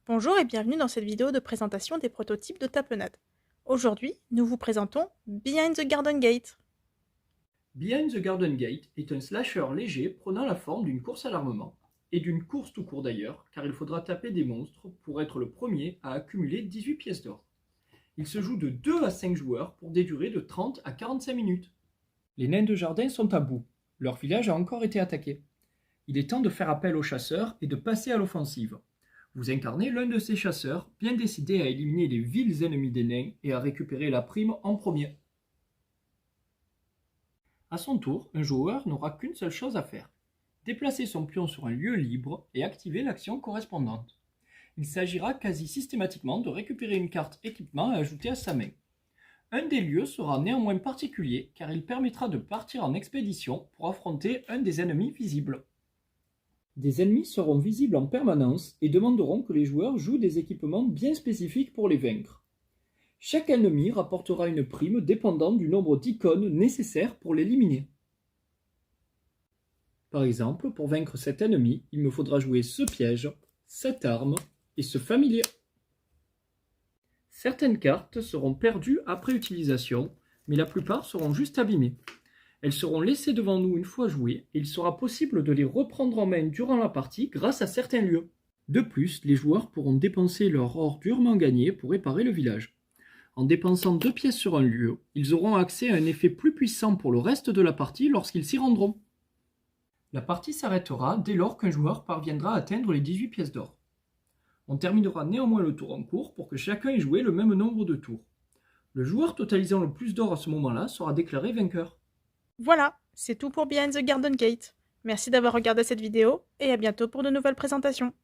Bonjour et bienvenue dans cette vidéo de présentation des prototypes de tapenade. Aujourd'hui, nous vous présentons Behind the Garden Gate. Behind the Garden Gate est un slasher léger prenant la forme d'une course à l'armement, et d'une course tout court d'ailleurs, car il faudra taper des monstres pour être le premier à accumuler 18 pièces d'or. Il se joue de 2 à 5 joueurs pour des durées de 30 à 45 minutes. Les nains de jardin sont à bout, leur village a encore été attaqué. Il est temps de faire appel aux chasseurs et de passer à l'offensive. Vous incarnez l'un de ces chasseurs, bien décidé à éliminer les vils ennemis des nains et à récupérer la prime en premier. À son tour, un joueur n'aura qu'une seule chose à faire: déplacer son pion sur un lieu libre et activer l'action correspondante. Il s'agira quasi systématiquement de récupérer une carte équipement à ajouter à sa main. Un des lieux sera néanmoins particulier car il permettra de partir en expédition pour affronter un des ennemis visibles. Des ennemis seront visibles en permanence et demanderont que les joueurs jouent des équipements bien spécifiques pour les vaincre. Chaque ennemi rapportera une prime dépendant du nombre d'icônes nécessaires pour l'éliminer. Par exemple, pour vaincre cet ennemi, il me faudra jouer ce piège, cette arme et ce familier. Certaines cartes seront perdues après utilisation, mais la plupart seront juste abîmées. Elles seront laissées devant nous une fois jouées, et il sera possible de les reprendre en main durant la partie grâce à certains lieux. De plus, les joueurs pourront dépenser leur or durement gagné pour réparer le village. En dépensant 2 pièces sur un lieu, ils auront accès à un effet plus puissant pour le reste de la partie lorsqu'ils s'y rendront. La partie s'arrêtera dès lors qu'un joueur parviendra à atteindre les 18 pièces d'or. On terminera néanmoins le tour en cours pour que chacun ait joué le même nombre de tours. Le joueur totalisant le plus d'or à ce moment-là sera déclaré vainqueur. Voilà, c'est tout pour Behind the Garden Gate. Merci d'avoir regardé cette vidéo et à bientôt pour de nouvelles présentations.